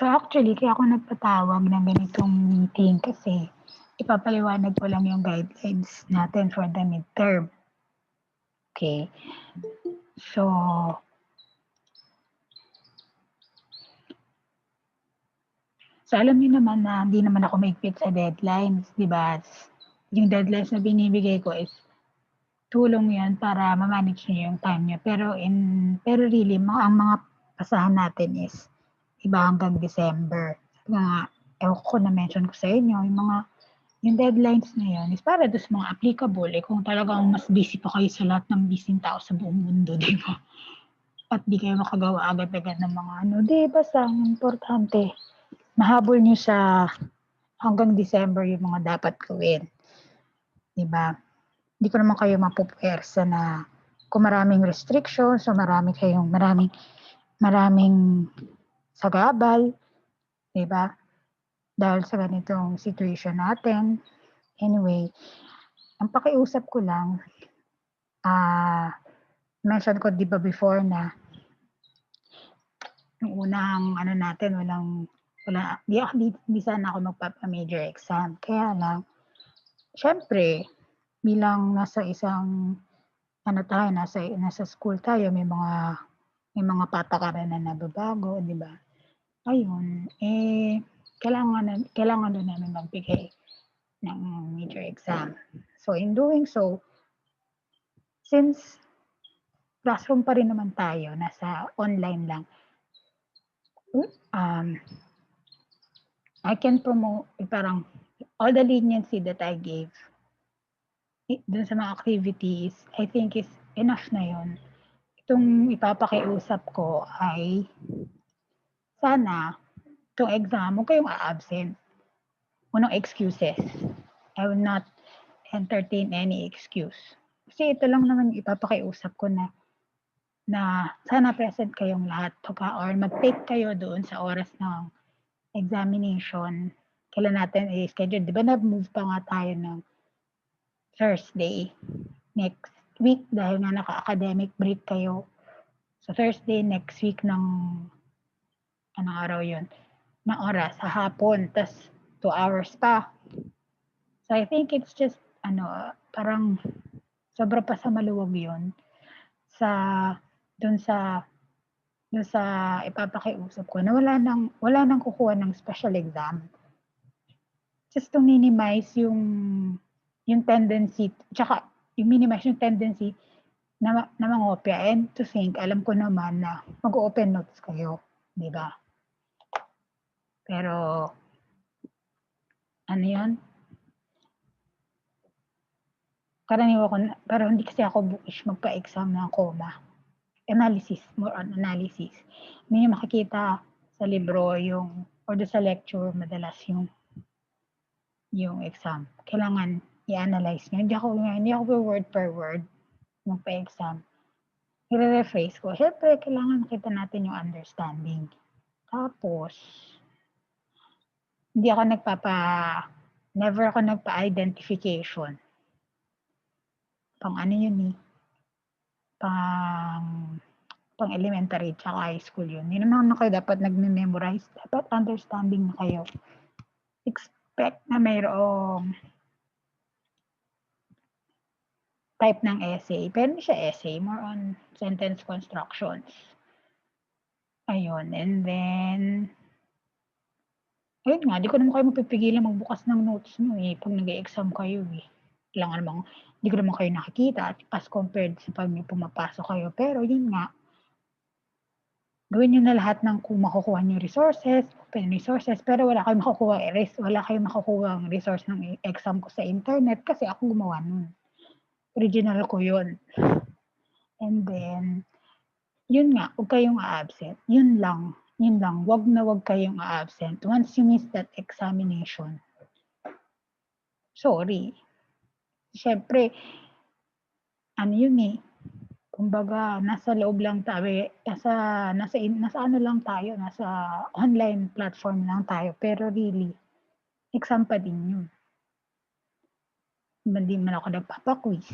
So actually, kaya ako nagpatawag ng ganitong meeting kasi ipapaliwanag ko lang yung guidelines natin for the midterm. Okay. So alam niyo naman na hindi naman ako mahigpit sa deadlines, di ba? Yung deadlines na binibigay ko is tulong yan para ma-manage niyo yung time niyo. Pero really, ang mga pasahan natin is iba hanggang December. Ewan ko na mention ko sa inyo, yung deadlines na yun is para doon sa mga applicable. Kung talagang mas busy pa kayo sa lahat ng busy tao sa buong mundo, di ba? At di kayo makagawa agad-agad ng mga di basta ang importante, mahabol nyo sa hanggang December yung mga dapat gawin. Di ba? Hindi ko naman kayo mapupwersa na kung maraming restrictions o maraming sagabal, di ba? Dahil sa ganitong situation natin. Anyway, ang pakiusap ko lang, mention ko di ba before na yung unang natin, hindi sana ako magpapa-major exam. Kaya lang, syempre, bilang nasa school tayo, may mga patakaran na nababago, di ba? Ayun, kailangan doon namin magbigay ng major exam. So, in doing so, since classroom pa rin naman tayo, nasa online lang, I can promote, parang, all the leniency that I gave dun sa mga activities, I think is enough na yun. Itong ipapakiusap ko ay sana itong exam, huwag kayong a-absent. Unang excuses. I will not entertain any excuse. Kasi ito lang naman ipapakiusap ko na sana present kayong lahat or mag-take kayo doon sa oras ng examination. Kailan natin i-schedule? Di ba na-move pa nga tayo ng Thursday next week dahil nga naka-academic break kayo. So Thursday next week ng anong araw yun? Ng oras, sa hapon, tas 2 hours pa. So I think it's just, parang sobra pa sa maluwag yun dun sa ipapakiusap ko na wala nang kukuha ng special exam. Just to minimize yung tendency, tsaka yung minimize yung tendency na mangopya and to think, alam ko naman na mag-open notes kayo, di ba? Pero, yun? Pero hindi kasi ako bookish magpa-exam ng COMA. More on analysis. Hindi nyo makikita sa libro or sa lecture, madalas yung exam. Kailangan i-analyze nyo. Hindi ako word per word magpa-exam. I-rephrase ko. Siyempre, kailangan makita natin yung understanding. Tapos, never ako nagpa-identification. Pang yun pang elementary tsaka high school yun. Hindi naman kayo dapat nagme-memorize. Dapat understanding na kayo. Expect na mayroong type ng essay. Pero hindi siya essay. More on sentence constructions. Ayun. And then, ayun nga, di ko naman kayo mapipigilan magbukas ng notes nyo pag nag-exam kayo hindi ko naman kayo nakikita as compared sa pag pumapasok kayo. Pero yun nga, gawin nyo na lahat ng kung makukuha nyo resources, open resources, pero wala kayong makukuha ang resource ng exam ko sa internet kasi ako gumawa nun. Original ko yun. And then, yun nga, huwag kayong a-absent. Yun lang. Wag kayong a-absent. Once you miss that examination, sorry. Siyempre, kumbaga, nasa loob lang tayo, nasa online platform lang tayo, pero really, exam pa din yun. Hindi man ako nagpapa-quiz,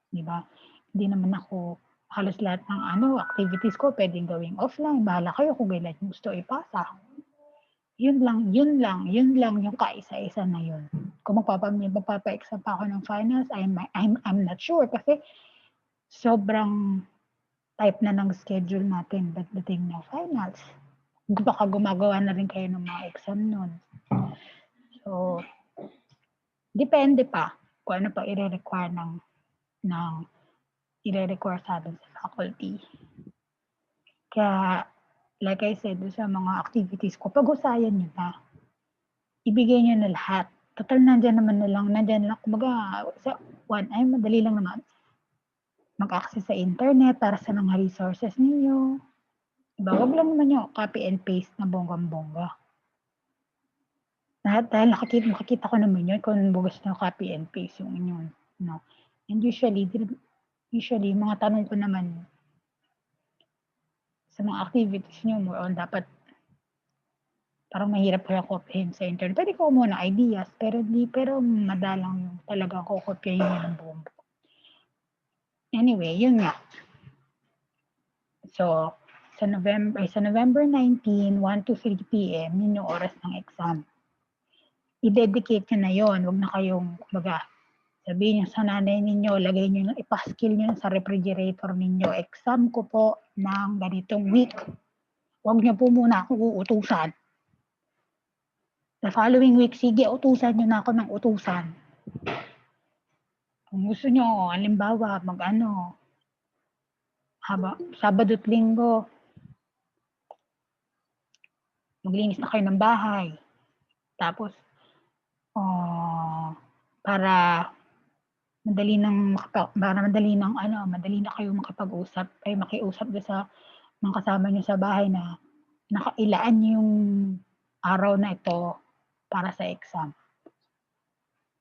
di ba? Hindi naman ako, halos lahat ng activities ko, pwedeng gawing offline, bahala kayo kung kailan gusto ipasa. Yun lang yung kaisa-isa na yun. Kung magpapa-exam pa ako ng finals, I'm not sure kasi sobrang type na ng schedule natin pagdating ng finals. Baka gumagawa na rin kayo ng mga exam nun. So, depende pa kung ano pa i-require i-require sa atin sa faculty. Kaya, like I said, sa mga activities ko, pag-usayan nyo na. Ibigay nyo na lahat. Total, nandyan lang. Kumbaga, sa one, ay madali lang naman. Mag-access sa internet para sa mga resources ninyo. Diba? Wag lang naman yung copy and paste na bonggang-bongga. Dahil makikita ko naman yun kung bugas na copy and paste yung inyo. No? And usually, mga tanong ko naman sa mga activities nyo, more on dapat parang mahirap kaya kopyahin sa internet. Pwede ko muna ideas, pero madalang yung talaga ko kopyahin yun ng buong buo. Anyway, yun nga. So, sa November 19, 1 to 3 p.m., yun yung oras ng exam. I-dedicate nyo na yun. Huwag na kayong, kumbaga, sabihin nyo sa nanay ninyo, lagay nyo, ipaskill nyo sa refrigerator ninyo. Exam ko po ng ganitong week. Huwag nyo po muna akong uutusan. The following week, sige, utusan nyo na ako ng utusan. Kung gusto nyo, halimbawa, Sabado at Linggo, maglinis na kayo ng bahay. Tapos, para madali na kayo makipag-usap, makiusap sa mga kasama nyo sa bahay na nakailaan yung araw na ito para sa exam.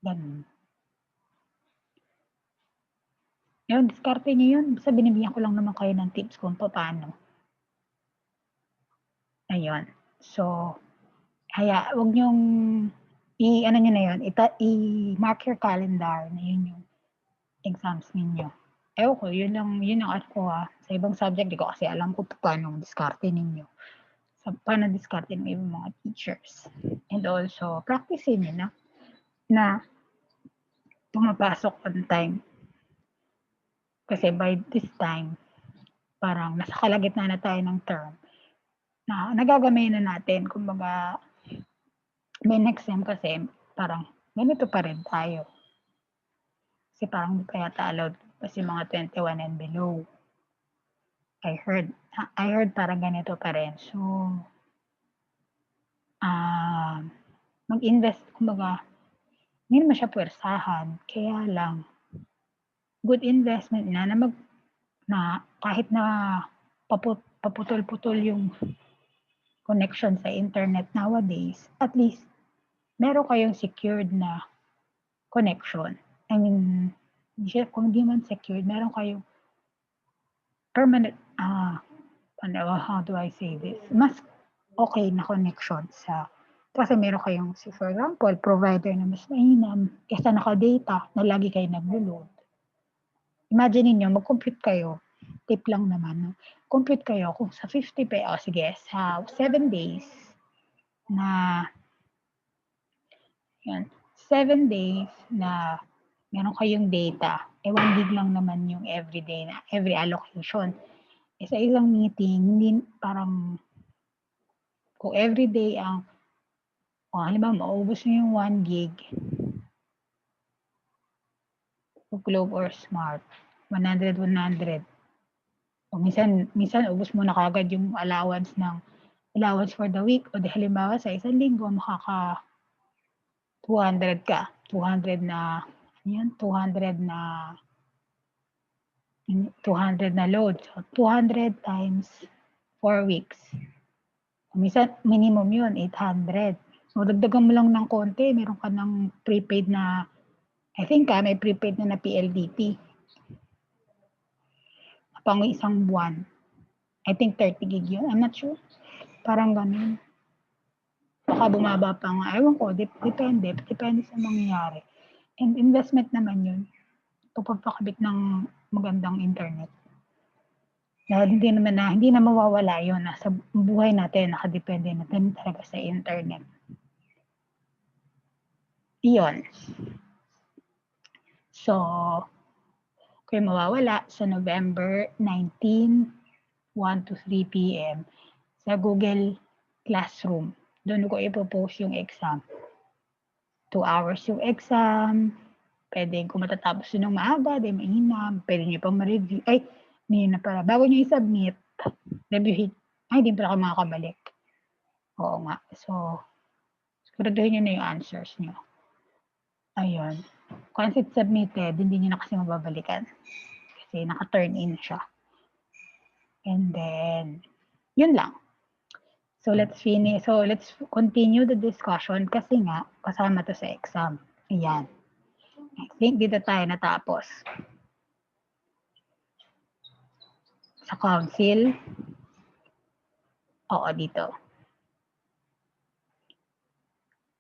Ganun. Yun, diskarte nyo yun. Basta binibigyan ko lang naman kayo ng tips kung paano. Ayun. So, kaya wag nyong i-mark your calendar na yun yung exams ninyo. Ewan ko, yun ang ako sa ibang subject, di ko kasi alam kung paano diskarte ninyo. Paano diskarte ng ibang mga teachers. And also, practicein nyo na pumapasok on time. Kasi by this time, parang nasa kalagitnaan na tayo ng term na nagagamay na natin. Kumbaga, may next sem kasi parang ganito pa rin tayo. Kasi parang hindi pa yata allowed kasi mga 21 and below. I heard parang ganito pa rin. So, mag-invest, kumbaga, hindi naman siya puwersahan. Kaya lang, good investment na kahit na paputol-putol yung connection sa internet nowadays, at least, meron kayong secured na connection. I mean, kung hindi man secured, meron kayong permanent, how do I say this? Mas okay na connection kasi meron kayong, for example, provider na mas mainam kesa naka-data na lagi kayo nag-load. Imagine niyo mag-compute kayo, tip lang naman, no? Compute kayo kung sa 50 sige, sa 7 days na 7 days na meron kayong data, 1 gig lang naman yung every allocation. Sa isang meeting, hindi parang kung everyday halimbawa maubos nyo yung 1 gig, Globe or Smart, 100. O minsan ubos mo na kagad yung allowance for the week, o di halimbawa sa isang linggo makaka 200 ka. 200 na load. So, 200 times 4 weeks. Minsan, minimum yun, 800. So, dagdagan mo lang ng konti, meron ka ng prepaid na, I think may prepaid na PLDT. Pang isang buwan. I think 30 gig yun. I'm not sure. Parang ganun. Baka bumaba pa nga. Ewan ko, depende sa mangyayari. And investment naman yun. Pagpapakabit ng magandang internet. Na hindi na mawawala yun. Nasa buhay natin, nakadepende na din talaga sa internet. Iyon. So, kung mawawala sa November 19, 1 to 3 p.m. sa Google Classroom. Doon ko ipopost yung exam. 2 hours yung exam. Pwede kung matatapos yun ng maaga, di mainam. Pwede nyo pang ma-review. Ay, hindi na pala. Bago nyo i-submit, review it. Ay, di pala ako makakabalik. Oo nga. So, siguraduhin nyo na yung answers nyo. Ayun. Once it's submitted, hindi nyo na kasi mababalikan. Kasi naka-turn in siya. And then, yun lang. So, let's finish. So, let's continue the discussion kasi nga, kasama to sa exam. Ayan. I think dito tayo natapos. Sa council. Oo, dito.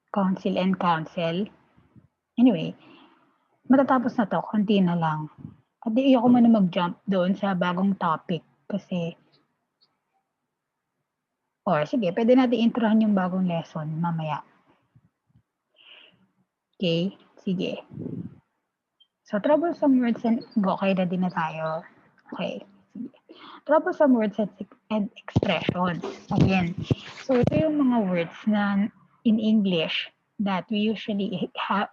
Council and council. Anyway, matatapos na to. Konti na lang. At di ako muna mag-jump doon sa bagong topic. Kasi, or sige, pwede natin introhan yung bagong lesson mamaya. Okay? Sige. So, troublesome words and... Okay, ready na tayo. Okay. Sige. Troublesome words and expressions. Again. So, ito yung mga words na in English that we usually have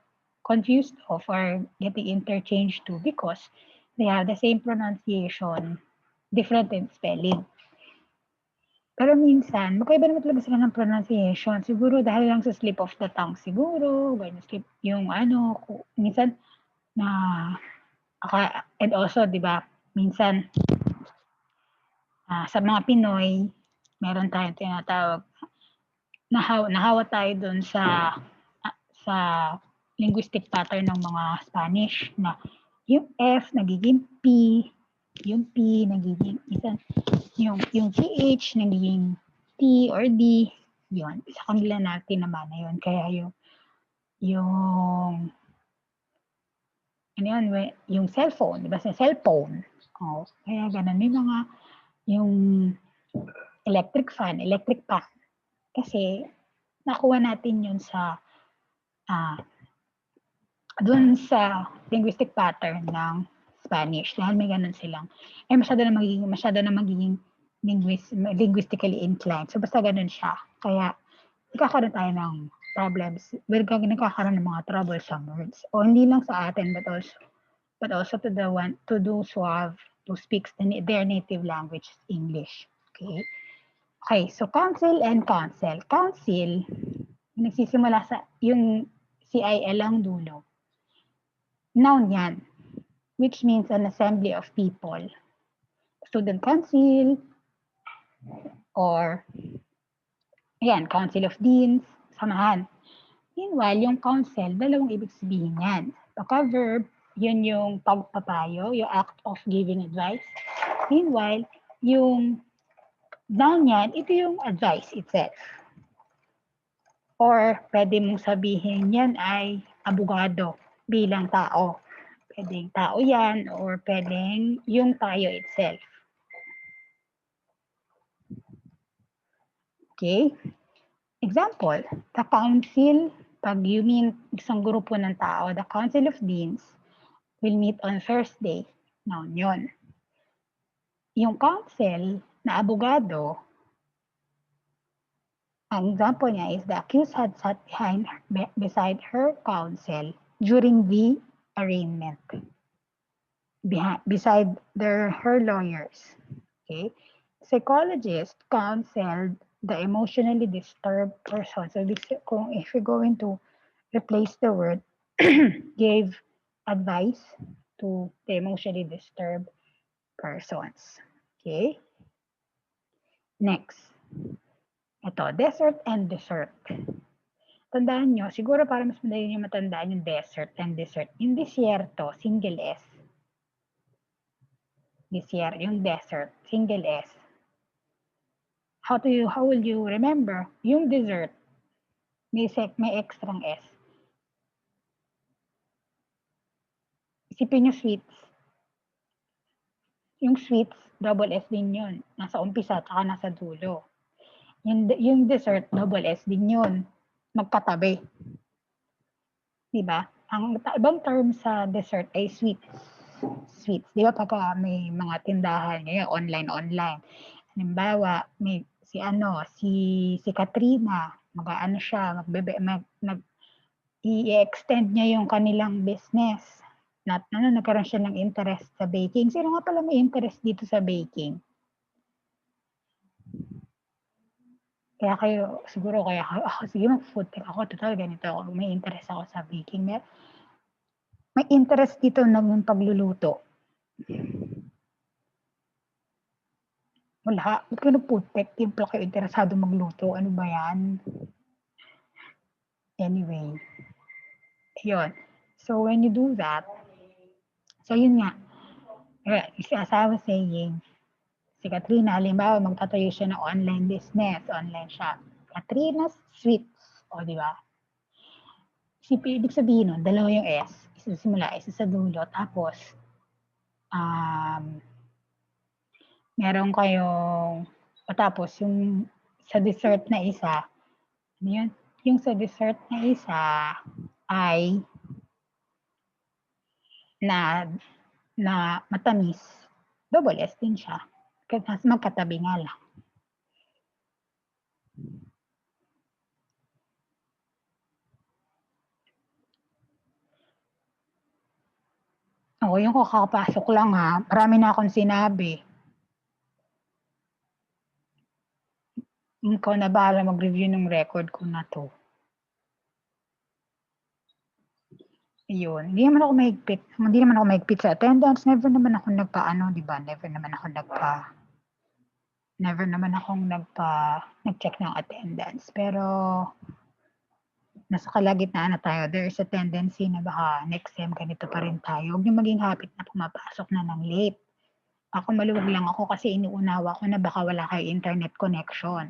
confused of or getting interchanged to because they have the same pronunciation, different in spelling. Pero minsan, magkaiba naman talaga sila ng pronunciation. Siguro dahil lang sa slip of the tongue siguro, slip yung ano, minsan na and also, di ba, minsan sa mga Pinoy, meron tayong tinatawag, nahawa tayo dun sa linguistic pattern ng mga Spanish na yung F nagiging P, yung P nagiging, minsan, yung TH nagiging T or D, yun. Sa kanila natin naman na yun. Kaya yung ano yun, yung cellphone, di ba sa cellphone? Oh, kaya ganun. May mga, yung electric fan. Kasi, nakuha natin yun sa, dun sa linguistic pattern ng Spanish. Dahil may ganun silang, masyado na magiging linguistically inclined. So, basta ganun siya. Kaya, nagkakaroon tayo ng problems. Nagkakaroon ng mga troublesome words. O hindi lang sa atin, but also to those who speaks their native language, English. Okay? Okay, so council and council. Council, nagsisimula sa yung CIL ang dulo. Noun yan, which means an assembly of people. Student council, or ayan, council of deans, samahan. Meanwhile, yung council, dalawang ibig sabihin yan. Pagka-verb, yun yung pagpapayo, yung act of giving advice. Meanwhile, yung noun yan, ito yung advice itself. Or pwede mong sabihin yan ay abogado bilang tao. Pwedeng tao yan or pwedeng yung tayo itself. Okay? Example, the council, pag you mean isang grupo ng tao, the council of deans will meet on Thursday. Noun yun. Yung counsel na abogado, ang example niya is the accused had sat beside her counsel during the arraignment. Beside her lawyers. Okay? Psychologist counseled the emotionally disturbed person. So if you're going to replace the word, gave advice to the emotionally disturbed persons. Okay? Next. Ito, desert and dessert. Tandaan nyo, siguro para mas madali nyo matandaan yung desert and dessert. Yung desierto, single S. Yung desert, single S. How will you remember? Yung dessert, may extrang S. Isipin nyo sweets. Yung sweets, double S din yun. Nasa umpisa at nasa dulo. Yung dessert, double S din yun. Magkatabi. Diba? Ang ibang term sa dessert ay sweets. Sweets. Di ba pagka may mga tindahan ngayon, online. Halimbawa, may si Katrina, mag-ano siya, i-extend niya yung kanilang business. Nagkaroon siya ng interest sa baking. Sino nga pala may interest dito sa baking? Kaya sige mag-food tech ako, total ganito ako, may interest ako sa baking. May interest dito ng pagluluto. Wala, ba't ka nag-food tech? Di pala kayo interesado magluto. Ano ba yan? Anyway, yun. So when you do that, so yun nga, as I was saying, si Katrina, halimbawa magtatayo siya ng online business, online shop. Katrina's Sweets, o di ba? Ibig sabihin nun, dalawa yung S. Isa sa simula, isa sa dulo. Tapos, meron kayong, tapos yung sa dessert na isa, ano yun? Yung sa dessert na isa ay na matamis. Double S din siya. Kasi magkatabi nga lang. Oo, yung kakapasok lang ha. Marami na akong sinabi. Ikaw na bahala mag-review ng record ko na to. Ayun. Hindi naman ako mahigpit sa attendance. Never naman ako di ba? Never naman akong nag-check ng attendance. Pero, nasa kalagitnaan na tayo. There is a tendency na baka next sem ganito pa rin tayo. Huwag niyo maging habit na pumapasok na ng late. Ako maluwag lang ako kasi inuunawa ko na baka wala kayo internet connection.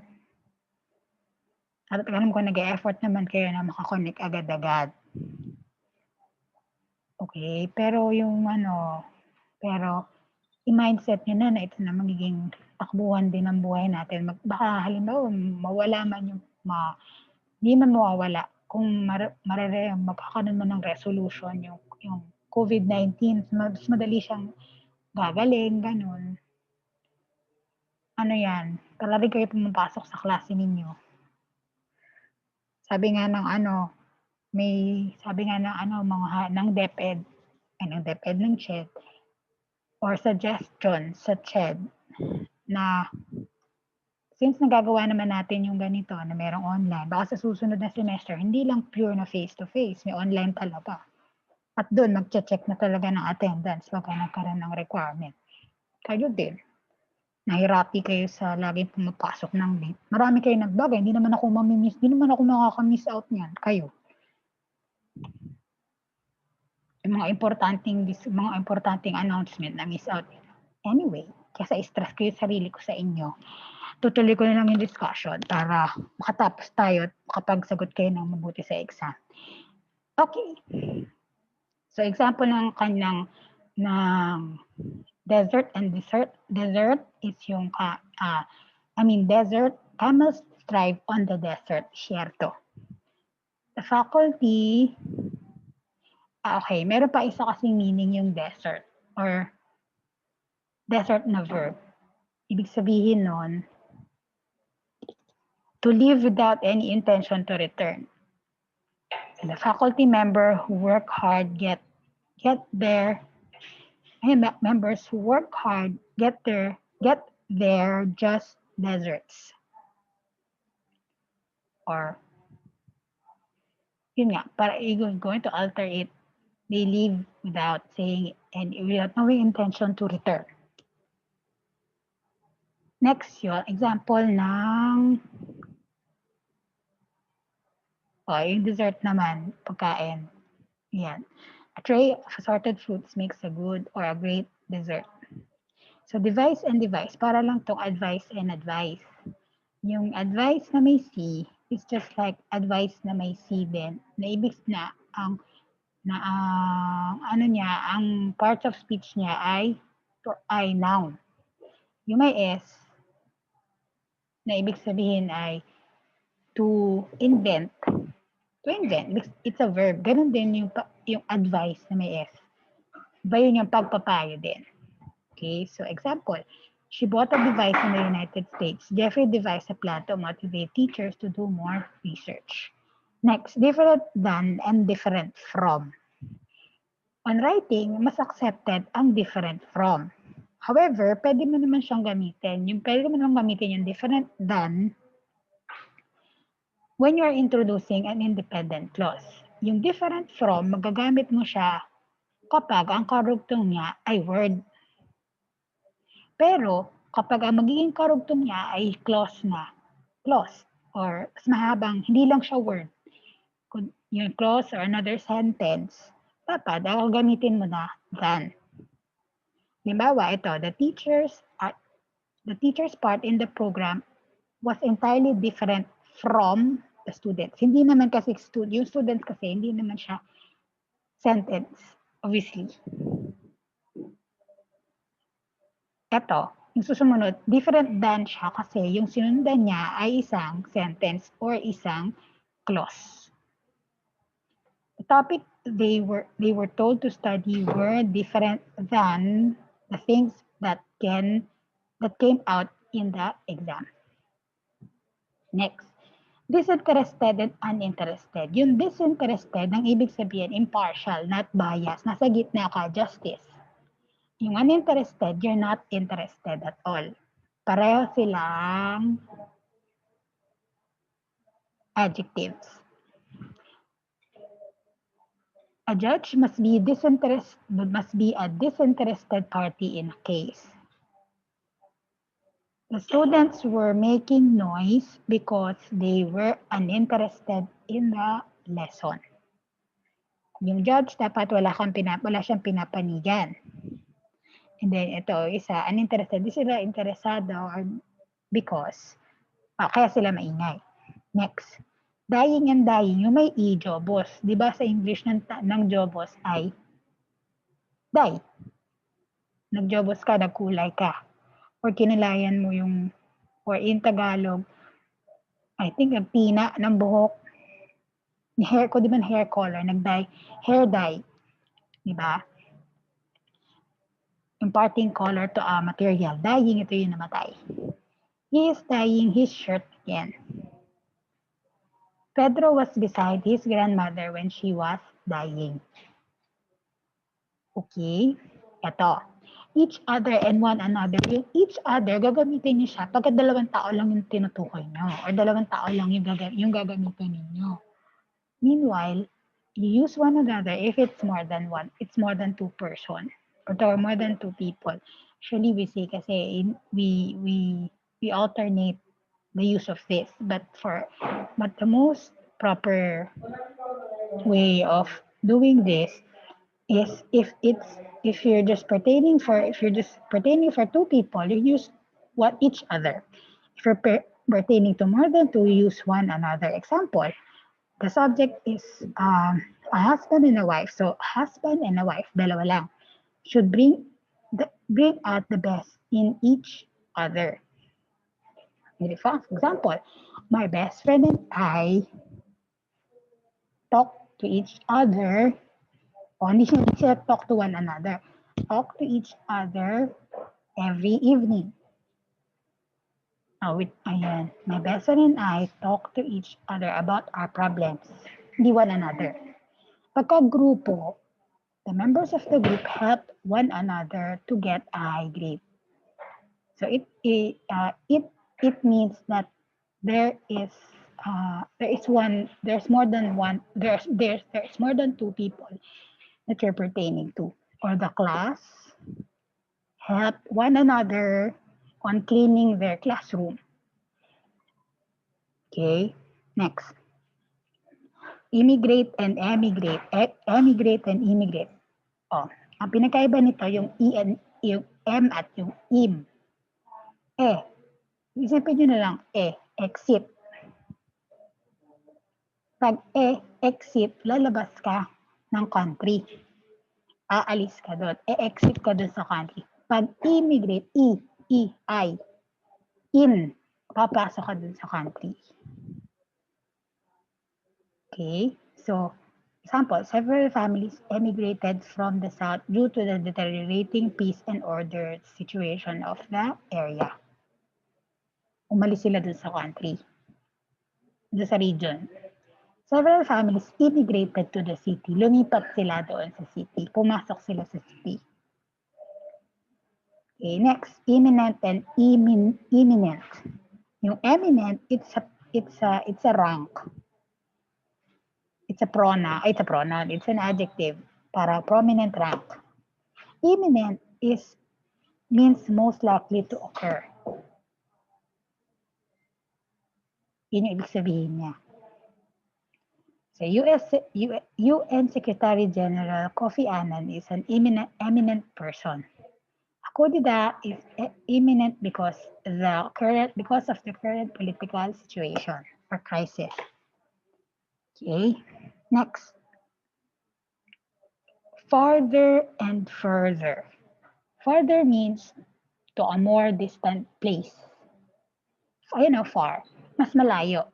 At alam ko nag-e-effort naman kayo na makakonect agad-agad. Okay, pero i-mindset nyo na ito na magiging takbuhan din ng buhay natin. Baka halimbawa mawala man hindi man mawawala kung magkakaroon man ng resolution yung COVID-19, mas madali siyang gagaling, ganun. Ano yan, pala rin kayo pumapasok sa klase ninyo. Sabi nga ng DepEd, ng CHED, or suggestion sa CHED na since nagagawa naman natin yung ganito na merong online, baka sa susunod na semester, hindi lang pure na face-to-face, may online talaga. At doon, mag-check na talaga ng attendance pagka nagkaroon ng requirement. Kayo din. Nahirapi kayo sa laging pumapasok ng late. Marami kayo nagbagay, hindi naman ako makaka-miss out niyan. Kayo. Yung mga importanteng announcement na miss out. Anyway, kasi stress ko yung sarili ko sa inyo. Tutuloy ko na lang yung discussion para makatapos tayo at makapagsagot kayo ng mabuti sa exam. Okay. So, example ng desert and dessert. Desert is yung, desert, camels thrive on the desert. Cierto. The faculty, okay, meron pa isa kasing meaning yung desert or desert na verb. Ibig sabihin nun, to leave without any intention to return. And the faculty member who work hard get there just deserts. Or, yun nga, para going to alter it, they leave without saying and without knowing intention to return. Next yun, example ng yung dessert naman, pagkain. Yan. A tray of assorted fruits makes a good or a great dessert. So, device and device. Para lang tong advice and advice. Yung advice na may C is just like advice na may C din. Na ibig na ang parts of speech niya ay ay noun. Yung may S, na ibig sabihin ay to invent. To invent, it's a verb. Ganun din yung advice na may S. Ba yun yung pagpapayo din. Okay, so example, she bought a device in the United States. Jeffrey devised a plan to motivate teachers to do more research. Next, different than and different from. On writing, mas accepted ang different from. However, pwede mo naman siyang gamitin. Pwede mo naman gamitin yung different than when you are introducing an independent clause. Yung different from, magagamit mo siya kapag ang karugtong niya ay word. Pero, kapag ang magiging karugtong niya ay clause na, clause, or mas mahabang, hindi lang siya word, yung clause or another sentence, dapat gamitin mo na than. Halimbawa, ito, the teacher's part in the program was entirely different from the students. Hindi naman kasi yung students kasi, hindi naman siya sentence, obviously. Ito, yung susunod, different than siya kasi yung sinundan niya ay isang sentence or isang clause. The topic they were told to study were different than the things that came out in the exam. Next, disinterested and uninterested. Yung disinterested, ang ibig sabihin, impartial, not biased, nasa gitna ka, justice. Yung uninterested, you're not interested at all. Pareho silang adjectives. A judge must be a disinterested party in a case. The students were making noise because they were uninterested in the lesson. Yung judge, dapat wala siyang pinapanigan. And then ito, isa, uninterested. Di sila interesado or because, kaya sila maingay. Next, dying and dying. Yung may e, jobos. Di ba sa English ng jobos ay die. Nagjobos ka, nagkulay ka. Or kinulayan mo yung, or in Tagalog, I think ang tina ng buhok. Hair ko, di ba hair color, nag-dye, hair dye. Di ba? Imparting color to a material. Dyeing, ito yung namatay. He is dyeing his shirt again. Pedro was beside his grandmother when she was dying. Okay? Ito. Each other and one another. Yung each other, gagamitin niyo siya pagka dalawang tao lang yung tinutukoy niyo or dalawang tao lang yung gagamitin ninyo. Meanwhile, you use one another if it's more than one. It's more than two person or more than two people. Usually we say kasi we alternate the use of this, but the most proper way of doing this is if you're just pertaining for two people, you use each other. If you're pertaining to more than two, you use one another. Example, the subject is a husband and a wife. So husband and a wife, dalawa lang, should bring out the best in each other. For example, my best friend and I talk to each other. Hindi sila talk to one another. Talk to each other every evening. Ayan. My best friend and I talk to each other about our problems. Hindi one another. Pagka grupo, the members of the group help one another to get a high grade. So it means that there's more than two people that you're pertaining to, or the class help one another on cleaning their classroom. Okay, next. Immigrate and emigrate. Emigrate and immigrate. Ang pinakaiba nito yung yung M at yung im. Isipin nyo na lang, exit. Pag exit, lalabas ka ng country. Aalis ka doon. Exit ka doon sa country. Pag immigrate, I, in, papasok ka dun sa country. Okay, so example, several families emigrated from the south due to the deteriorating peace and order situation of the area. Umalis sila dun sa country, dun sa region. Several families immigrated to the city. Lumipat sila doon sa city. Pumasok sila sa city. Okay, next, imminent and imminent. Yung eminent, it's a rank. It's a pronoun. It's an adjective para prominent rank. Imminent means most likely to occur. Yun yung ibig sabihin niya. So UN Secretary General Kofi Annan is an eminent person. Akudida is imminent because of the current political situation or crisis. Okay, next. Farther and further. Farther means to a more distant place. Far. Mas malayo.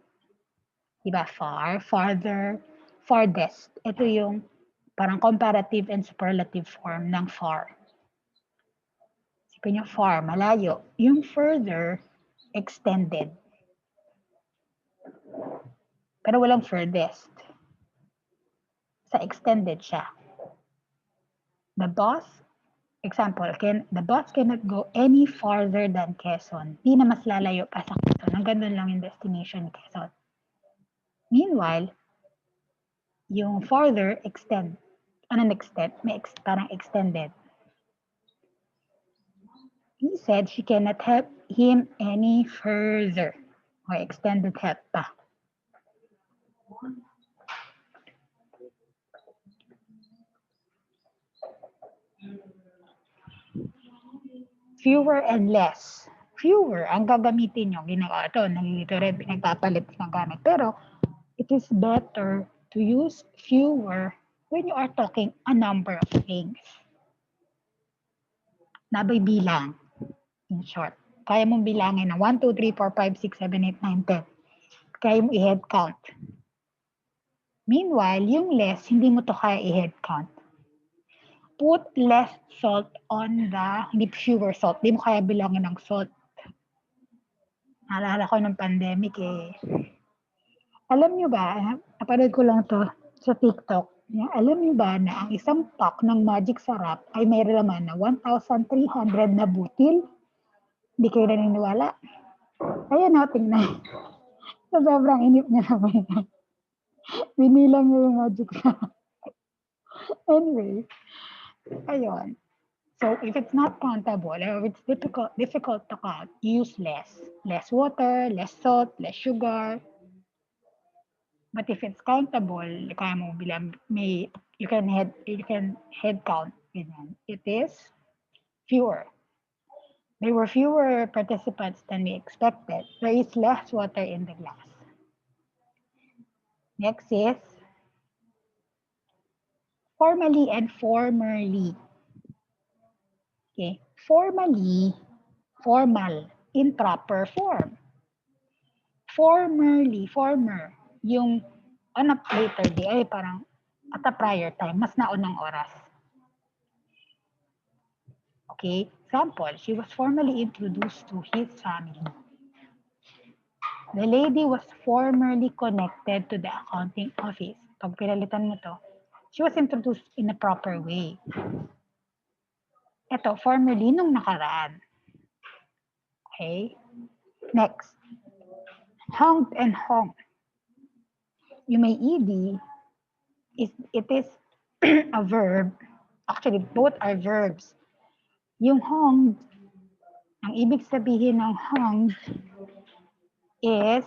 Diba? Far, farther, farthest. Ito yung parang comparative and superlative form ng far. Sipin yung far, malayo. Yung further, extended. Pero walang furthest. Sa extended siya. The bus cannot go any farther than Quezon. Di na mas lalayo pa sa Quezon. Hanggang doon lang yung destination ni Quezon. Meanwhile, yung farther, extend. Anong extend? Parang extended. He said she cannot help him any further. Or extended help pa. Fewer and less. Fewer ang gagamitin nyo. Ginagawa ito, nagigito rin, pinagpapalit ng gamit. Pero, it is better to use fewer when you are talking a number of things. Nabay bilang, in short. Kaya mong bilangin na 1, 2, 3, 4, 5, 6, 7, 8, 9, 10. Kaya mo i-head count. Meanwhile, yung less, hindi mo to kaya i-head count. Put less salt on hindi fewer salt. Hindi mo kaya bilangin ng salt. Naalala ko ng pandemic Alam nyo ba, napanood ko lang to sa TikTok. Alam nyo ba na ang isang pack ng Magic Sarap ay may laman na 1,300 na butil? Hindi kayo naniniwala? Ayan o, tingnan. So, sobrang inip niya naman. Binilang niya yung Magic Sarap. Anyway, ayun. So, if it's not countable, or if it's difficult to count, use less. Less water, less salt, less sugar. But if it's countable, kaya mo bilang you can head count. It is fewer. There were fewer participants than we expected. There is less water in the glass. Next is formally and formerly. Okay, formally, formal, in proper form. Former, yung on a later day, ay parang at a prior time, mas naunang oras. Okay, example, she was formally introduced to his family. The lady was formerly connected to the accounting office. Pag pinalitan mo to, she was introduced in a proper way. Ito, formerly nung nakaraan. Okay, next. Honged and hong. Yung may ed, it is a verb. Actually, both are verbs. Yung honged, ang ibig sabihin ng honged is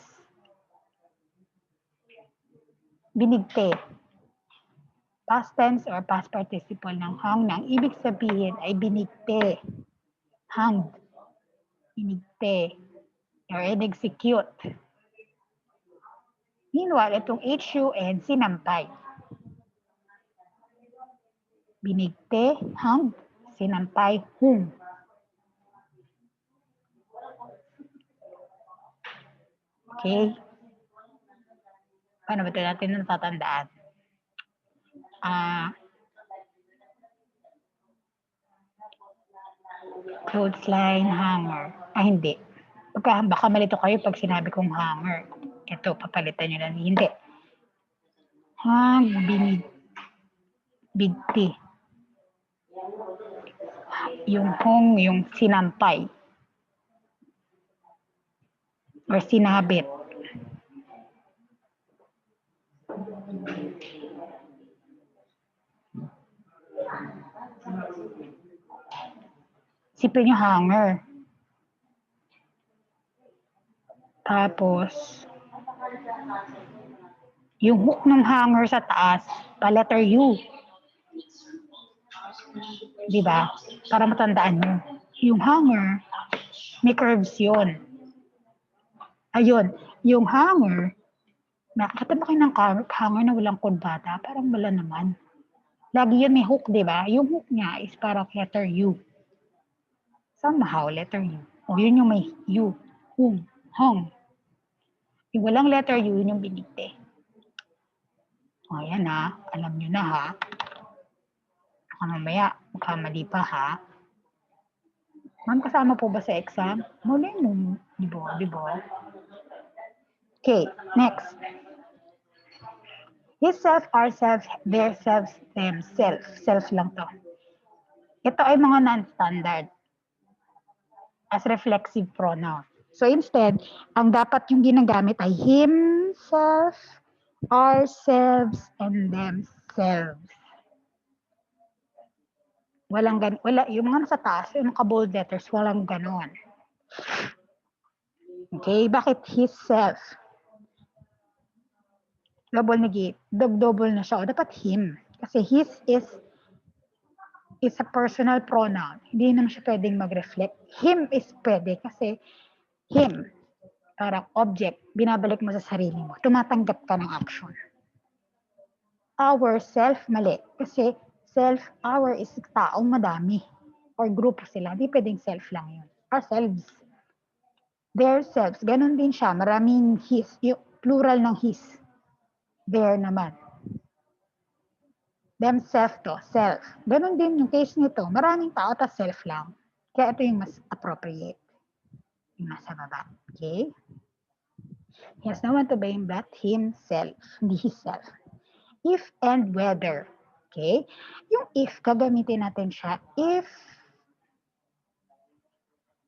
binigte. Past tense or past participle ng hong na ang ibig sabihin ay binigte. Hanged. Binigte. Or in-execute. Meanwhile, itong HUN, sinampay. Binigte, hanged, sinampay, hung. Okay? Paano ba ito natin natatandaan? Clothesline, hanger. Hindi. Baka malito kayo pag sinabi kong hanger. Ito, papalitan nyo lang. Hindi. Bigti. Yung hong, yung sinampay. Or sinabit. Sipin nyo hanger. Tapos, yung hook ng hanger sa taas, pa letter U. Diba? Para matandaan nyo. Yung hanger, may curves yun. Ayun, yung hanger, nakakita ba kayo ng hanger na walang kurbata? Parang wala naman. Lagi yun may hook, diba? Yung hook niya is parang letter U. Somehow, letter U. O yun yung may U. Hong. Yung walang letter U, yun yung binigte. O yan ha, alam nyo na ha. Baka mamaya, magkamali pa ha. Ma'am, kasama po ba sa exam? Muli mo, di ba? Okay, next. His self, our self, their self, them, self. Self lang to. Ito ay mga non-standard as reflexive pronoun. So instead, ang dapat yung ginagamit ay himself, ourselves, and themselves. Wala, yung mga nasa taas, yung naka-bold letters, walang ganon. Okay, bakit his self? Double negate, double na siya. O dapat him. Kasi his is a personal pronoun. Hindi naman siya pwedeng mag-reflect. Him is pwede kasi him, parang object, binabalik mo sa sarili mo. Tumatanggap ka ng action. Our self, mali. Kasi self, our is taong madami. Or grupo sila. Hindi pwedeng self lang yun. Ourselves. Their selves. Ganon din siya. Maraming his. Yung plural ng his. Their naman. Themself to. Self. Ganon din yung case nito. Maraming tao ta self lang. Kaya ito yung mas appropriate. Yung nasa baba. Okay? He has no one to blame but himself. Hindi his self. If and whether. Okay? Yung if, gagamitin natin siya if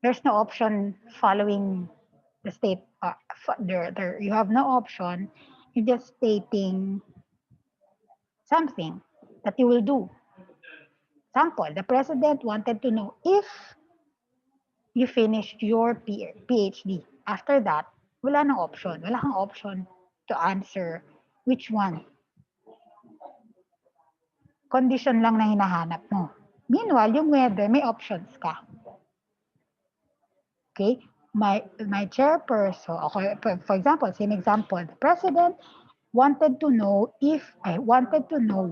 there's no option following the state. You have no option. You're just stating something that you will do. Example, the president wanted to know if you finished your PhD. After that, wala nang option. Wala kang option to answer which one. Condition lang na hinahanap mo. Meanwhile, yung whether, may options ka. Okay? My chairperson, okay, for example, same example, the president wanted to know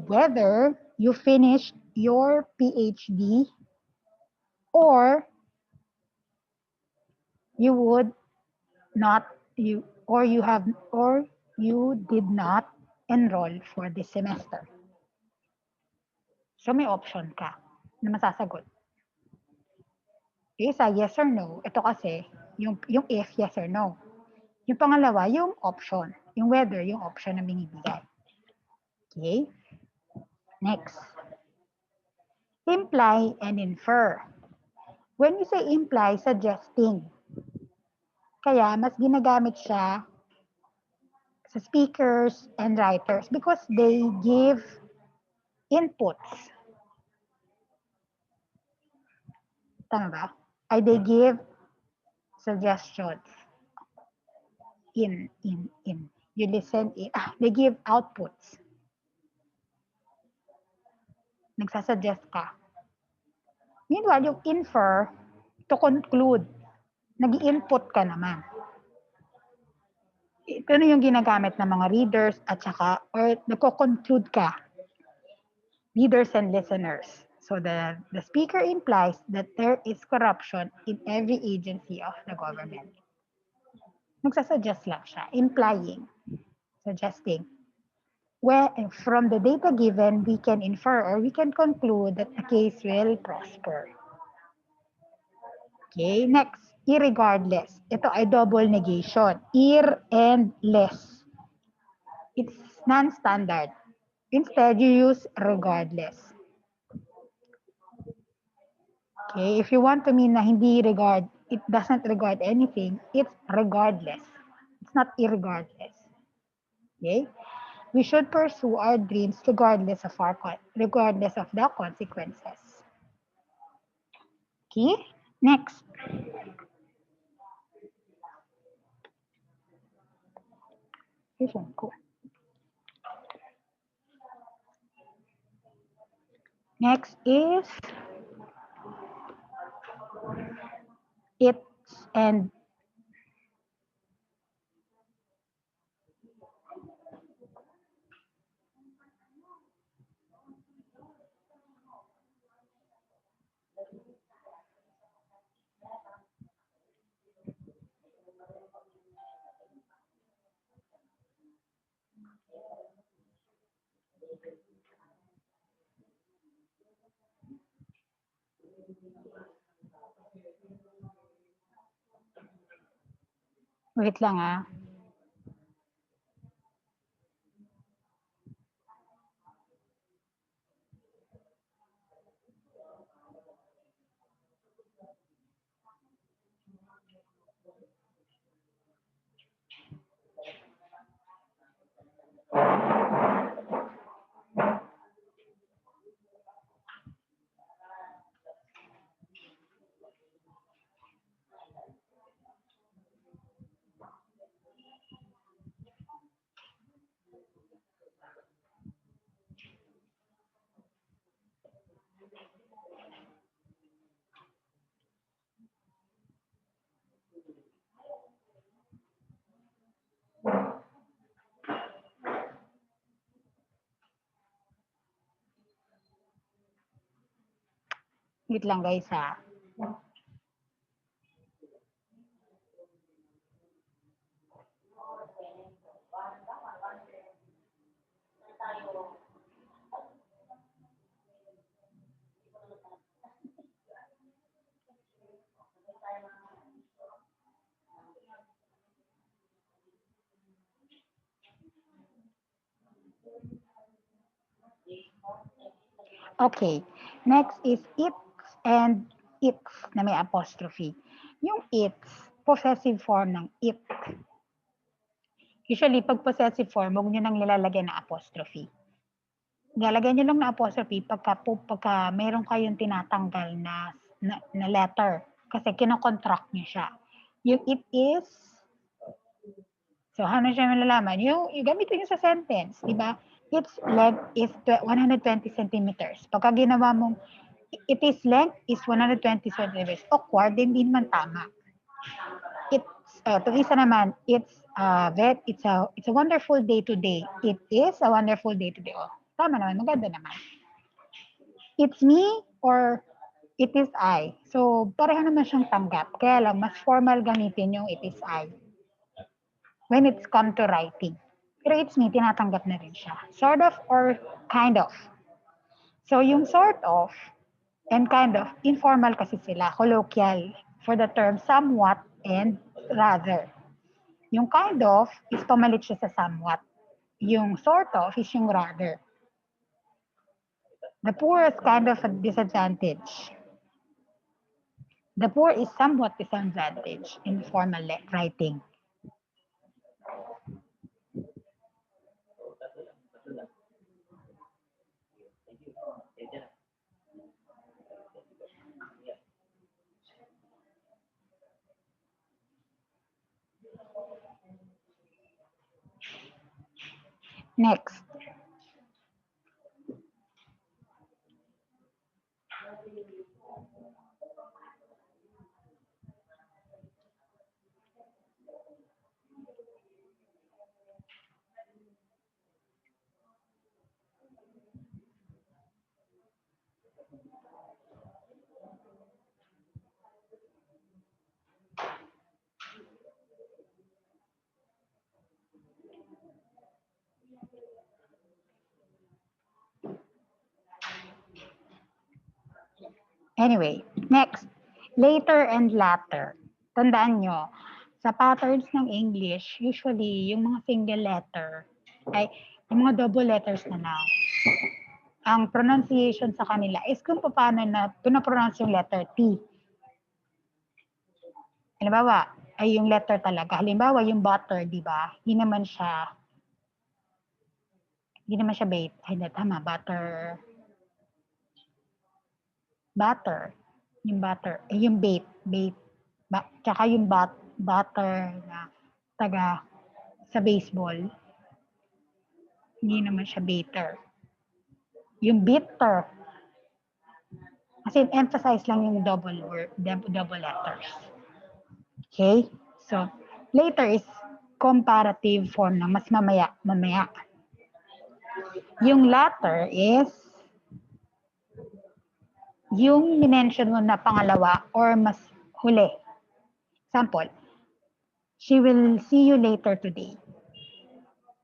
whether you finished your PhD or you would not, you did not enroll for this semester. So may option ka na masasagot. Isa, yes or no. Ito kasi, yung if, yes or no. Yung pangalawa, yung option. Yung whether, yung option na binibigay. Okay? Next. Imply and infer. When you say imply, suggesting. Kaya, mas ginagamit siya sa speakers and writers because they give inputs. Tama ba? They give suggestions. You listen in. They give outputs. Nagsasuggest ka. Meanwhile, yung infer, to conclude, nag-i-input ka naman. Ito na yung ginagamit ng mga readers at saka, or nagko-conclude ka. Readers and listeners. So the speaker implies that there is corruption in every agency of the government. Nagsasuggest lang siya, implying, suggesting. Where from the data given, we can infer or we can conclude that the case will prosper. Okay, next, irregardless. Ito ay double negation. Ir and less. It's non-standard. Instead, you use regardless. Okay, if you want to mean na hindi regard, it doesn't regard anything, it's regardless. It's not irregardless. Okay? We should pursue our dreams regardless of regardless of the consequences. Okay? Next. This one, cool. Next is it's and wait lang ah. Wait lang guys ah. Okay. Next is it's and it's na may apostrophe. Yung it's, possessive form ng it. Usually, pag possessive form, huwag nyo nang nilalagyan ng apostrophe. Nilalagyan nyo lang ng apostrophe pagka meron kayong tinatanggal na letter. Kasi kinocontract nyo siya. Yung it is, so ano siya malalaman? Yung gamitin nyo sa sentence, di ba? Its length is 120 centimeters. Pagka ginawa mong it is length is 120 centimeters. Awkward, hindi naman tama. Ito isa naman, it's a wonderful day today. It is a wonderful day today. Oh, tama naman, maganda naman. It's me or it is I. So, pareho naman siyang tanggap. Kaya lang, mas formal gamitin yung it is I. When it's come to writing. Pero it's me, tinatanggap na rin siya. Sort of or kind of. So, yung sort of and kind of, informal kasi sila, colloquial for the term somewhat and rather. Yung kind of is pamalit siya sa somewhat. Yung sort of is yung rather. The poor is kind of a disadvantage. The poor is somewhat disadvantaged in formal writing. Next. Anyway, next, later and latter. Tandaan nyo, sa patterns ng English, usually, yung mga single letter, ay, yung mga double letters na lang, ang pronunciation sa kanila is kung paano na pinapronounce yung letter T. Halimbawa, ay yung letter talaga. Halimbawa, yung butter, di ba? Hindi naman siya bait. Ay, tama, butter. Butter. Yung butter. Eh, yung bait. Tsaka yung butter na taga sa baseball. Hindi naman siya baiter. Yung bitter. Kasi emphasize lang yung double letters. Okay? So, later is comparative form na mas mamaya. Yung latter is yung minention mo na pangalawa or mas huli. Example, she will see you later today.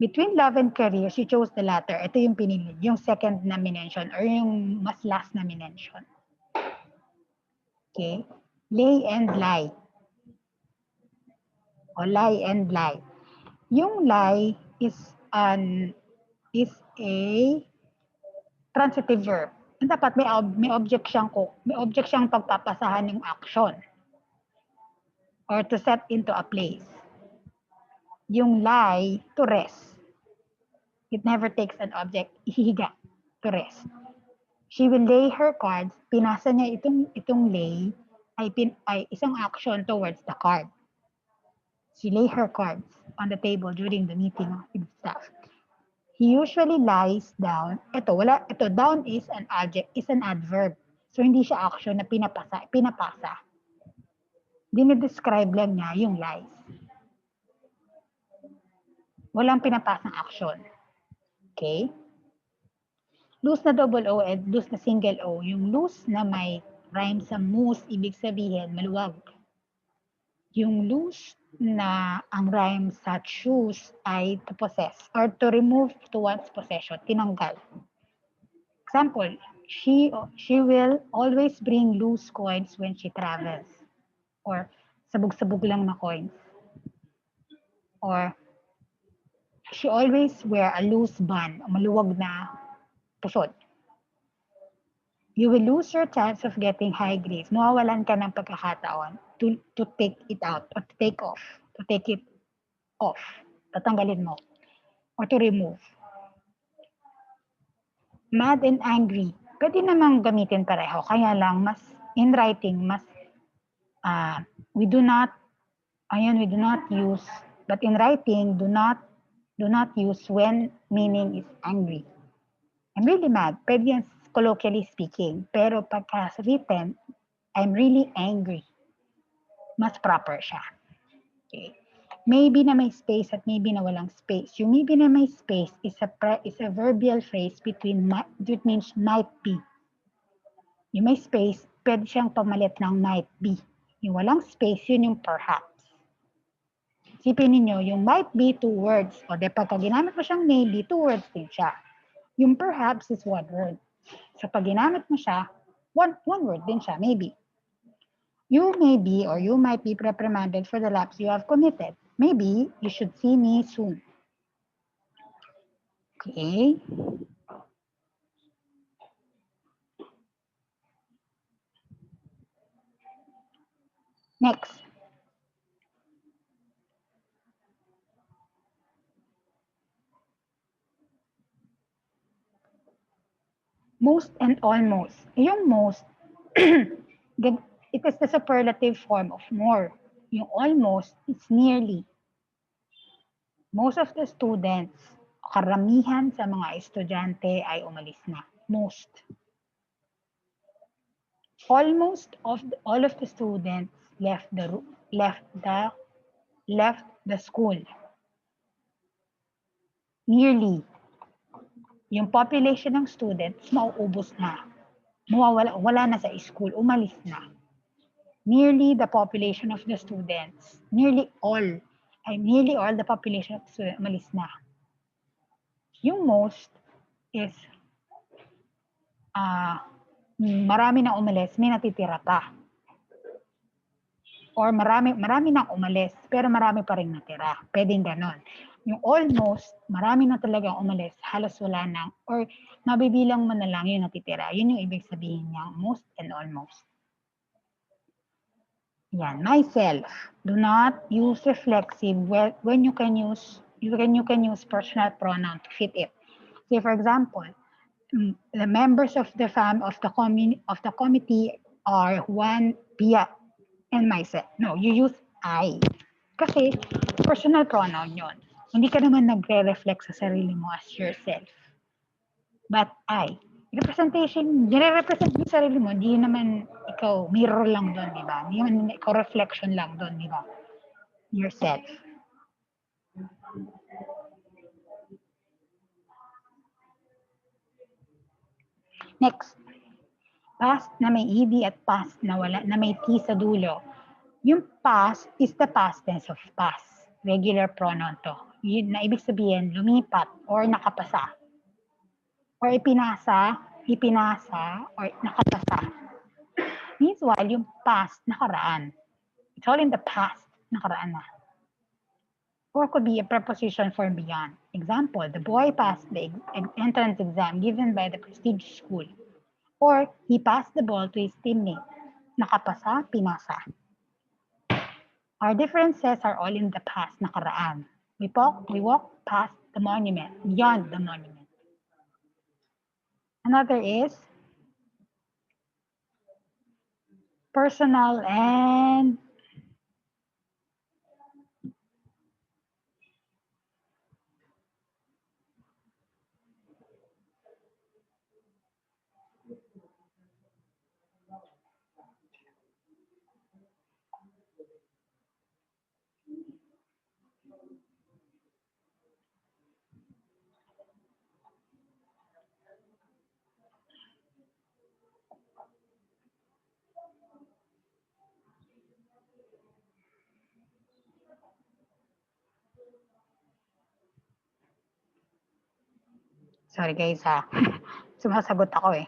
Between love and career, she chose the latter. Ito yung pinili, yung second na minention or yung mas last na minention. Okay? Lay and lie. O lie and lie. Yung lie is a transitive verb. Dapat may object siyang pagpapasahan ng action or to set into a place. Yung lie, to rest. It never takes an object. Ihihiga, to rest. She will lay her cards. Pinasa niya itong lay ay isang action towards the card. She lay her cards on the table during the meeting with staff. He usually lies down. Ito down is an adverb. So hindi siya action na pinapasa. Dinidescribe lang niya yung lies. Walang pinapasang action. Okay? Loose na double O and loose na single O. Yung loose na may rhyme sa moose, ibig sabihin maluwag. Yung loose na ang rhyme sa choose ay to possess or to remove to one's possession, tinanggal. Example, she will always bring loose coins when she travels. Or sabog-sabog lang na coins. Or she always wear a loose band, maluwag na pusod. You will lose your chance of getting high grades. Mawawalan ka ng pagkakataon to take it out or to take it off. Tatanggalin mo. Or to remove. Mad and angry. Pwede namang gamitin pareho. Kaya lang, mas in writing, we do not use, but in writing, do not use when meaning is angry. I'm really mad. Pwede yan colloquially speaking. Pero pagka written, I'm really angry. Mas proper siya. Okay. Maybe na may space at maybe na walang space. Yung maybe na may space is a verbal phrase it means might be. Yung may space, pwede siyang pamalit ng might be. Yung walang space, yun yung perhaps. Isipin ninyo, yung might be 2 words. O de pagka ginamit mo siyang maybe, 2 words din siya. Yung perhaps is 1 word. So pag ginamit mo siya, one word din siya, maybe. You may be or you might be reprimanded for the lapse you have committed. Maybe you should see me soon. Okay. Next. Most and almost. Yung most, it is the superlative form of more. Yung almost, it's nearly. Most of the students, karamihan sa mga estudyante ay umalis na. Most. Almost all of the students left the school. Nearly. Yung population ng students mauubos na. Wala na sa school, umalis na. Nearly the population of the students, nearly all the population of the students umalis na. Yung most is marami na umalis, may natitira pa. Or marami nang umalis, pero marami pa rin natira. Pwedeng ganon. Yung almost, marami na talagang umalis, halos wala na, or mabibilang mo na lang yung natitira. Yun yung ibig sabihin niya, most and almost. Yan, myself. Do not use reflexive when you can use personal pronoun to fit it. Say for example, the members of the committee are Juan, Pia, and myself. No, you use I. Kasi personal pronoun yon. Hindi ka naman nagre-reflect sa sarili mo as yourself. But I. Representation, nire-represent mo yung sarili mo, hindi naman ikaw, mirror lang doon, di ba? Hindi naman ikaw reflection lang doon, di ba? Yourself. Next. Past na may ed at past na wala, na may t sa dulo. Yung past is the past tense of past. Regular pronoun to. Yun na ibig sabihin, lumipat or nakapasa. Or ipinasa, or nakapasa. Means while yung past, nakaraan. It's all in the past, nakaraan na. Or could be a preposition for beyond. Example, the boy passed the entrance exam given by the prestigious school. Or he passed the ball to his teammate. Nakapasa, pinasa. Our differences are all in the past, nakaraan. We walk past the monument, beyond the monument. Another is personal and sorry guys ha. Sumasagot ako eh.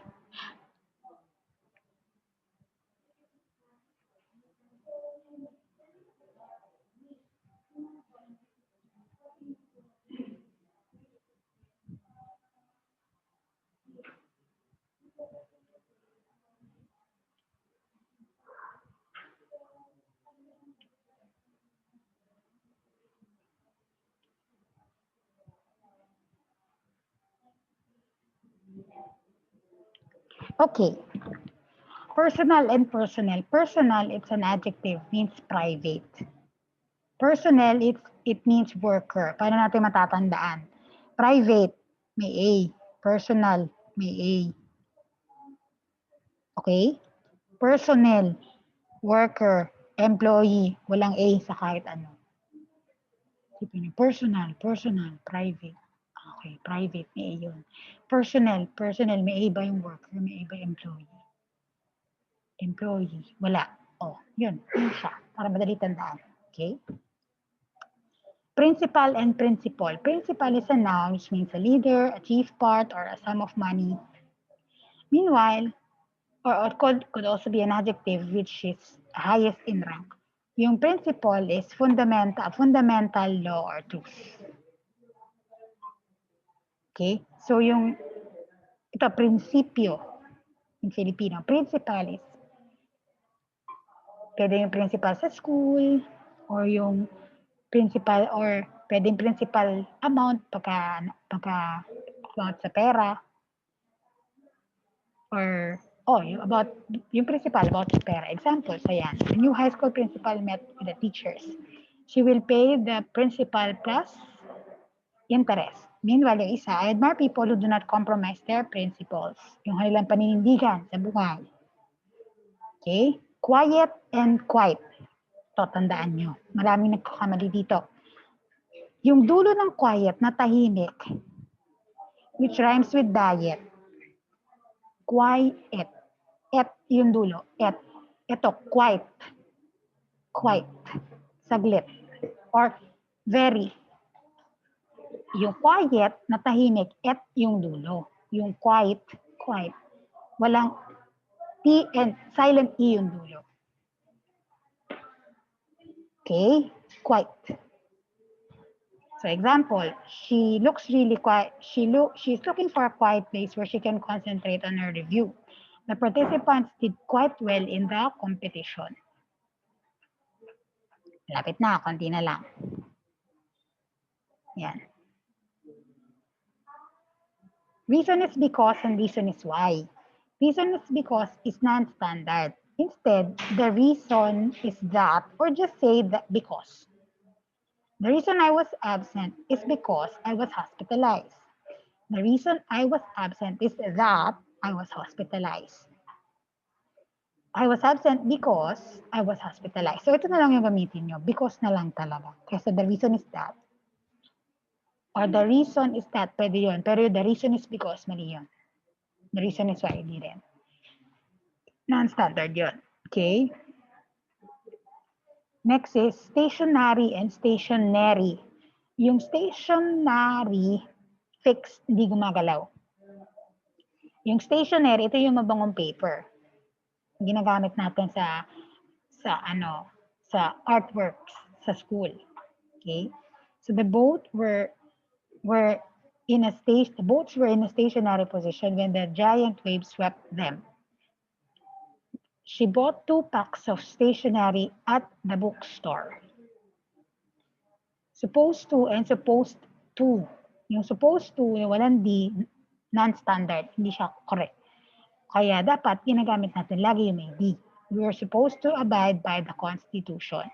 Okay. Personal and personal. Personal, it's an adjective, means private. Personal, it means worker. Paano natin matatandaan? Private, may A. Personal, may A. Okay? Personnel, worker, employee, walang A sa kahit ano. Personal, private. Okay, private, may A yun. Personal, may A ba yung worker, may A ba yung employee? Employee, wala. Oh, yun siya. Para madali tandaan. Okay? Principal and principal. Principal is a noun which means a leader, a chief part, or a sum of money. Meanwhile, or could also be an adjective which is highest in rank. Yung principle is fundamental law or truth. Okay? So ito, prinsipyo in Filipino. Principal is pwede yung principal sa school or yung principal or pwedeng principal amount pagka amount sa pera or yung principal about sa pera. Example, so yan. The new high school principal met with the teachers. She will pay the principal plus interest. Meanwhile, yung isa, I admire people who do not compromise their principles. Yung kanilang paninindigan sa buhay. Okay? Quiet and quiet. Ito, tandaan nyo. Maraming nagkakamali dito. Yung dulo ng quiet na tahimik, which rhymes with diet. Quiet. Et yung dulo. Et. Ito, quiet. Quiet. Saglit. Or very. Yung quiet na tahimik, et yung dulo. Yung quiet, quiet. Walang T and silent E yung dulo. Okay? Quiet. So example, she looks really quiet. She's looking for a quiet place where she can concentrate on her review. The participants did quite well in the competition. Lapit na, konti na lang. Yan. Reason is because and reason is why. Reason is because is non-standard. Instead, the reason is that, or just say that because. The reason I was absent is because I was hospitalized. The reason I was absent is that I was hospitalized. I was absent because I was hospitalized. So ito na lang yung gamitin nyo. Because na lang talaga. Kasi the reason is that. Or the reason is that. Pwede yun. Pero the reason is because. Mali yun. The reason is why. Hindi rin. Non-standard yun. Okay? Next is stationary and stationary. Yung stationary, fixed, hindi gumagalaw. Yung stationary, ito yung mabangong paper. Ginagamit natin sa artworks sa school. Okay? So the boats were in a stationary position when the giant wave swept them. She bought 2 packs of stationery at the bookstore. Supposed to and supposed to. Yung supposed to, walang D, non-standard, hindi siya correct. Kaya dapat ginagamit natin lagi yung may D. We are supposed to abide by the Constitution.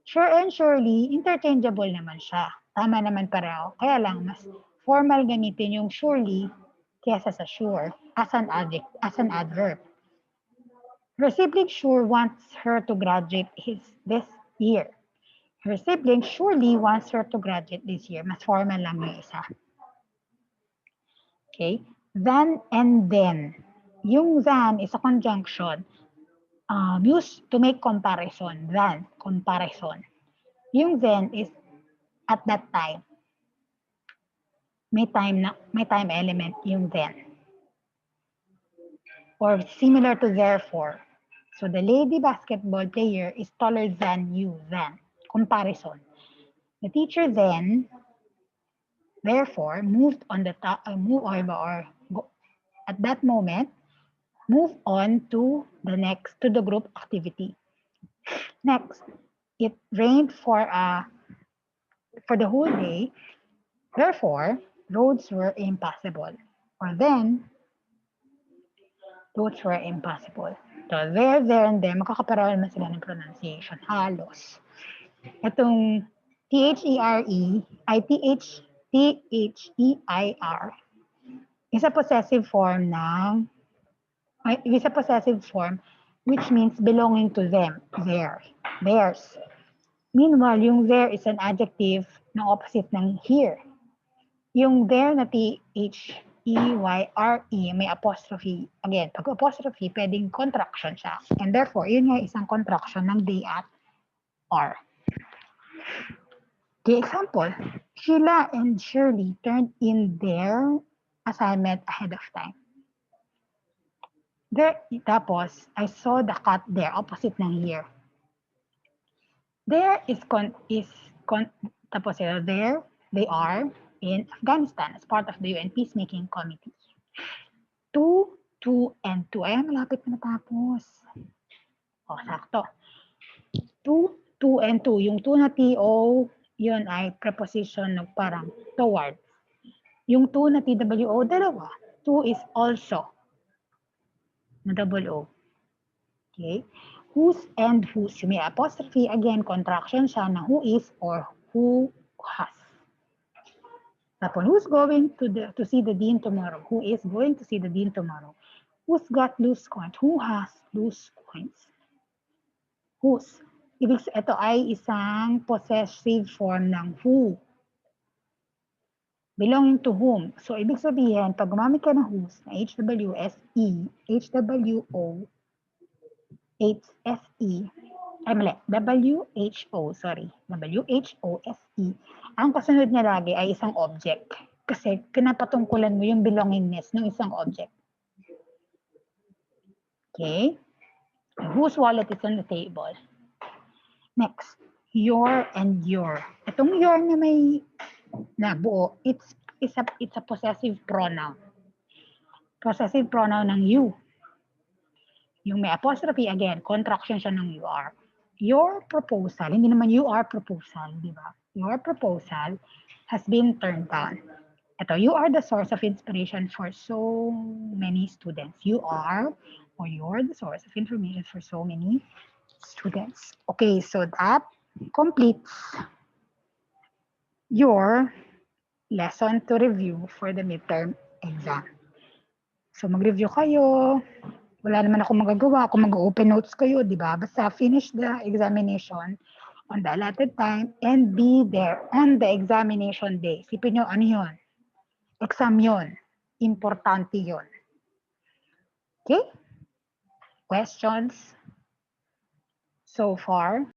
Sure and surely, interchangeable naman siya. Tama naman pareho. Kaya lang, mas formal gamitin yung surely kesa sa sure as an adverb. Her sibling sure wants her to graduate this year. Her sibling surely wants her to graduate this year. Mas formal lang yung isa. Okay? Than and then. Yung than is a conjunction used to make comparison. Than, comparison. Yung then is at that time. May time element yung then. Or similar to therefore. So the lady basketball player is taller than you, than. Comparison. The teacher then, therefore, moved on the top, at that moment, move on to the group activity. Next, it rained for the whole day. Therefore, roads were impassable. Or then, roads were impassable. So, there, and there, makakapareho naman sila ng pronunciation. Halos. Itong T-H-E-R-E, ay T-H-E-I-R, is a possessive form which means belonging to them, theirs. Meanwhile, yung there is an adjective na opposite ng here. Yung there na T-H-E-Y-R-E, may apostrophe. Again, pag apostrophe, pwedeng contraction siya. And therefore, yun nga isang contraction ng they at are. The example, Sheila and Shirley turned in their assignment ahead of time. There, tapos, I saw the cat there, opposite ng here. There tapos there, they are in Afghanistan as part of the UN Peacemaking Committee. 2, and 2. Ayan, malapit na natapos. O, sakto. 2, and 2. Yung 2 na T-O, yun ay preposition ng parang toward. Yung 2 na T-W-O, dalawa. 2 is also na double O. Okay? Whose and whose. May apostrophe, again, contraction siya na who is or who has. Tapos, who's going to see the dean tomorrow? Who is going to see the dean tomorrow? Who's got loose coins? Who has loose coins? Whose. Ito ay isang possessive form ng who. Belonging to whom. So, ibig sabihin, pag gumamit ka ng whose, na H-W-S-E, H-W-O, H-S-E, ay mali, WHO, sorry, WHOSE. Ang kasunod niya lagi ay isang object. Kasi pinapatungkulan mo yung belongingness ng isang object. Okay? Whose wallet is on the table? Next, your and your. Itong your na may nabuo, it's a possessive pronoun. Possessive pronoun ng you. Yung may apostrophe, again, contraction siya ng you are. Your proposal, hindi naman you are proposal, di ba? Your proposal has been turned down. Ito, you are the source of inspiration for so many students. You are, or you're the source of information for so many students. Okay, so that completes your lesson to review for the midterm exam. So mag-review kayo. Wala naman ako magagawa kung mag-open notes kayo, di ba? Basta finish the examination on the allotted time and be there on the examination day. Sipin nyo, ano yun? Exam yun. Importante yun. Okay? Questions so far?